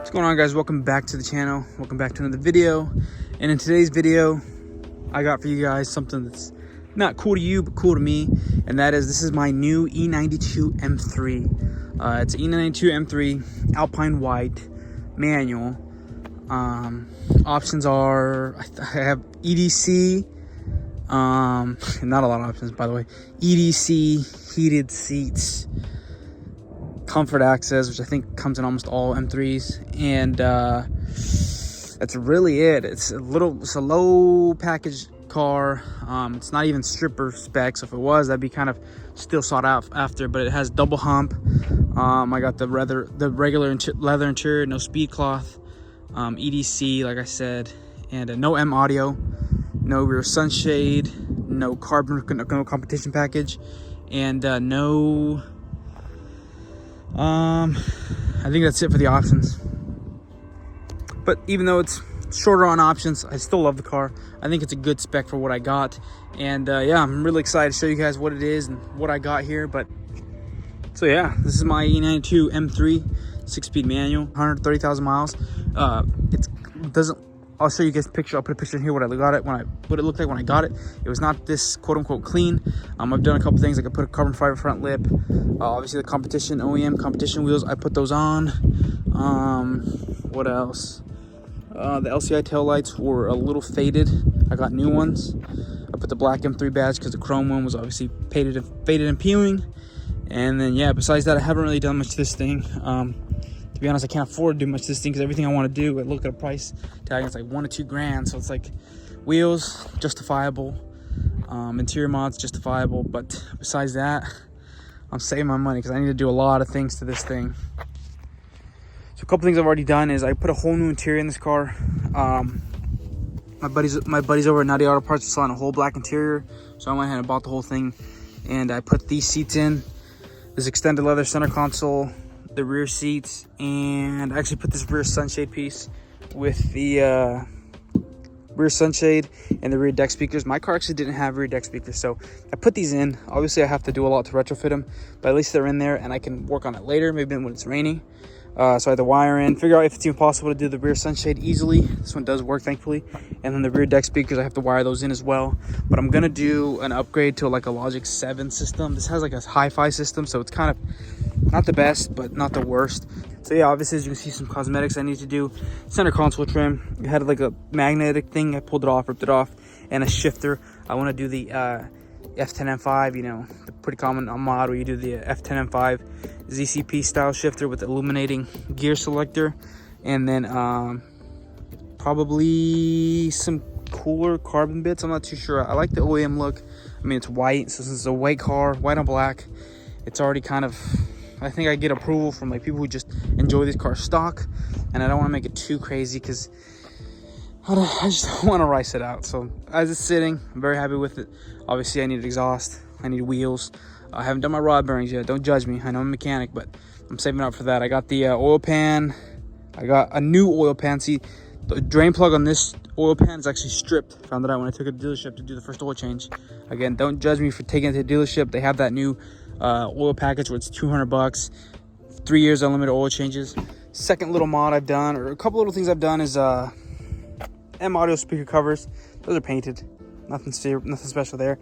What's going on, guys? Welcome back to the channel. Welcome back to another video. And in today's video, I got for you guys something that's not cool to you, but cool to me. And that is, this is my new E92 M3. It's an E92 M3 Alpine White manual. Options are, I have EDC, not a lot of options, by the way. EDC, heated seats, comfort access, which I think comes in almost all M3s, and that's really it. It's a low package car. It's not even stripper specs. So if it was, that'd be kind of still sought out after, but it has double hump. I got the regular leather interior, no speed cloth, EDC, like I said, and no M audio, no rear sunshade, no no competition package, and no I think that's it for the options. But even though it's shorter on options, I still love the car. I think it's a good spec for what I got. And yeah, I'm really excited to show you guys what it is and what I got here. But so yeah, this is my E92 M3 6-speed manual, 130,000 miles. I'll show you guys a picture. I'll put a picture in here what it looked like when I got it. It was not this quote-unquote clean. I've done a couple things. I could put a carbon fiber front lip. Obviously the competition OEM competition wheels, I put those on. What else? The LCI taillights were a little faded. I got new ones. I put the black M3 badge because the chrome one was obviously faded and peeling. And then yeah, besides that, I haven't really done much to this thing. To be honest, I can't afford to do much to this thing because everything I want to do, I look at a price tag, it's like $1 to $2 grand. So it's like wheels, justifiable, interior mods, justifiable. But besides that, I'm saving my money because I need to do a lot of things to this thing. So a couple things I've already done is I put a whole new interior in this car. My buddies over at 90 Auto Parts were selling a whole black interior, so I went ahead and bought the whole thing. And I put these seats in, this extended leather center console, the rear seats, and I actually put this rear sunshade piece with the rear sunshade and the rear deck speakers. My car actually didn't have rear deck speakers, so I put these in. Obviously I have to do a lot to retrofit them, but at least they're in there and I can work on it later, maybe when it's raining. So I had to wire in, figure out if it's even possible to do the rear sunshade easily. This one does work, thankfully. And then the rear deck speakers, I have to wire those in as well. But I'm gonna do an upgrade to like a Logic 7 system. This has like a hi-fi system, so it's kind of not the best, but not the worst. So yeah, obviously as you can see, some cosmetics I need to do. Center console trim. It had like a magnetic thing. I pulled it off, ripped it off, and a shifter. I want to do the F10M5, you know, the pretty common mod where you do the F10M5 ZCP style shifter with illuminating gear selector, and then probably some cooler carbon bits. I'm not too sure. I like the OEM look. I mean, it's white, so since it's a white car, white on black, it's already kind of, I think I get approval from like people who just enjoy these cars stock, and I don't want to make it too crazy because I just don't want to rice it out. So as it's sitting, I'm very happy with it. Obviously I need exhaust, I need wheels. I haven't done my rod bearings yet, don't judge me. I know I'm a mechanic, but I'm saving up for that. I got the oil pan. I got a new oil pan. See, the drain plug on this oil pan is actually stripped. Found that out when I took it to the dealership to do the first oil change. Again, don't judge me for taking it to the dealership. They have that new oil package where it's $200, 3 years unlimited oil changes. Second little mod I've done, or a couple little things I've done, is M audio speaker covers. Those are painted, nothing special there.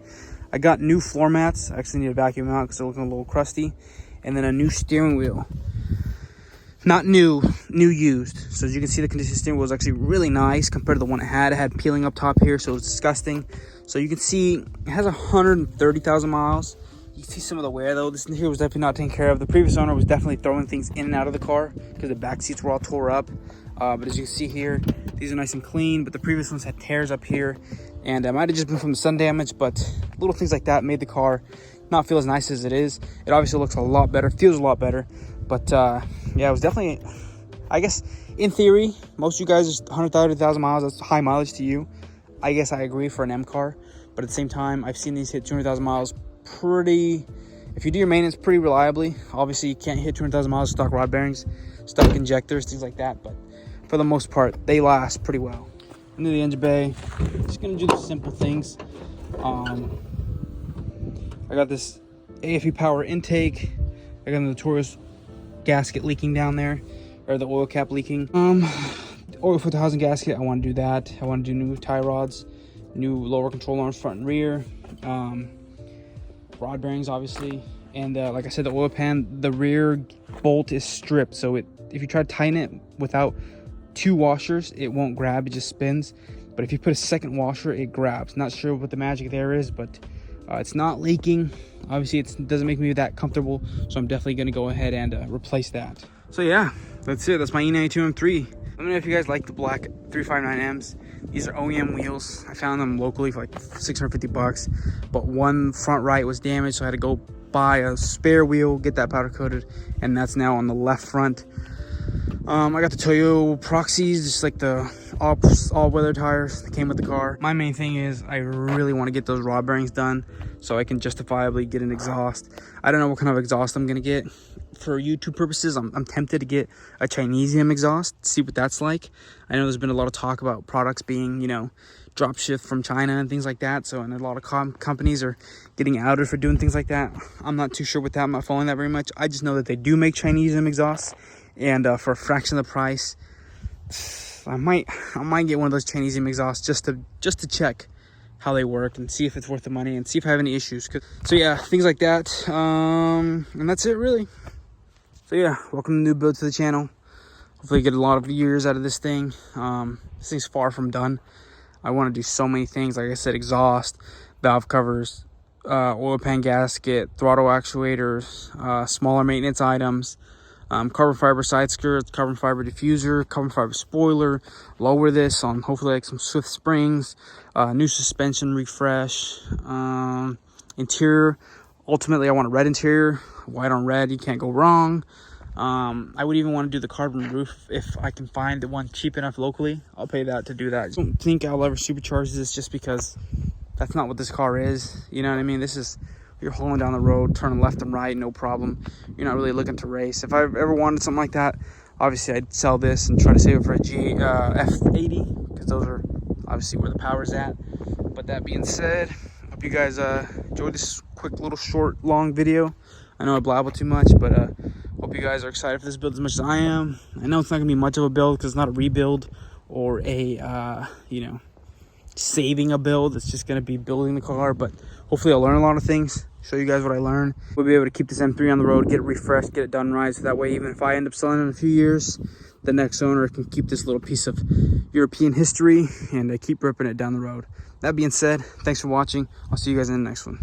I got new floor mats. I actually need to vacuum them out because they're looking a little crusty. And then a new steering wheel. Not new, used. So as you can see, the condition steering wheel is actually really nice compared to the one it had. It had peeling up top here, so it was disgusting. So you can see it has 130,000 miles. You can see some of the wear though. This here was definitely not taken care of. The previous owner was definitely throwing things in and out of the car because the back seats were all tore up. But as you can see here, these are nice and clean, but the previous ones had tears up here, and it might have just been from the sun damage, but little things like that made the car not feel as nice as it is. It obviously looks a lot better, feels a lot better, but yeah, it was definitely, I guess, in theory, most of you guys, 130,000 miles, that's high mileage to you. I guess I agree for an M car, but at the same time, I've seen these hit 200,000 miles pretty, if you do your maintenance pretty reliably. Obviously, you can't hit 200,000 miles stock rod bearings, stock injectors, things like that, but for the most part, they last pretty well. Into the engine bay, just gonna do the simple things. I got this AFE power intake. I got a notorious gasket leaking down there. or the oil cap leaking. Oil filter housing gasket, I want to do that. I want to do new tie rods, new lower control arms front and rear, rod bearings obviously, and like I said, the oil pan, the rear bolt is stripped, so if you try to tighten it without 2 washers, it won't grab, it just spins. But if you put a second washer, it grabs. Not sure what the magic there is, but it's not leaking. Obviously it doesn't make me that comfortable, so I'm definitely going to go ahead and replace that. So yeah, that's it. That's my E92 M3. Let me know if you guys like the black 359Ms. These are OEM wheels. I found them locally for like 650 bucks, but one front right was damaged, so I had to go buy a spare wheel, get that powder coated, and that's now on the left front. I got the Toyo Proxies, just like the all-weather tires that came with the car. My main thing is I really want to get those rod bearings done so I can justifiably get an exhaust. I don't know what kind of exhaust I'm gonna get. For YouTube purposes, I'm tempted to get a Chinesium exhaust, see what that's like. I know there's been a lot of talk about products being, you know, drop shipped from China and things like that. So, and a lot of companies are getting outed for doing things like that. I'm not too sure with that. I'm not following that very much. I just know that they do make Chinesium exhausts, and for a fraction of the price, I might get one of those Chinesium exhausts just to check how they work and see if it's worth the money and see if I have any issues. So yeah, things like that. And that's it really. So yeah, welcome to new build to the channel. Hopefully get a lot of years out of this thing. This thing's far from done. I want to do so many things. Like I said, exhaust, valve covers, oil pan gasket, throttle actuators, smaller maintenance items, carbon fiber side skirts, carbon fiber diffuser, carbon fiber spoiler, lower this on hopefully like some Swift springs, new suspension refresh, interior. Ultimately, I want a red interior, white on red, you can't go wrong. I would even want to do the carbon roof if I can find the one cheap enough locally. I'll pay that to do that. I don't think I'll ever supercharge this just because that's not what this car is. You know what I mean? This is, you're hauling down the road, turning left and right, no problem. You're not really looking to race. If I ever wanted something like that, obviously I'd sell this and try to save it for a F80, because those are obviously where the power's at. But that being said, hope you guys enjoyed this quick little short long video. I know I blabble too much, but hope you guys are excited for this build as much as I am. I know it's not gonna be much of a build because it's not a rebuild or a you know, saving a build. It's just gonna be building the car, but hopefully I'll learn a lot of things, show you guys what I learned. We'll be able to keep this M3 on the road, get it refreshed, get it done right, so that way even if I end up selling it in a few years, the next owner can keep this little piece of European history and keep ripping it down the road. That being said, thanks for watching. I'll see you guys in the next one.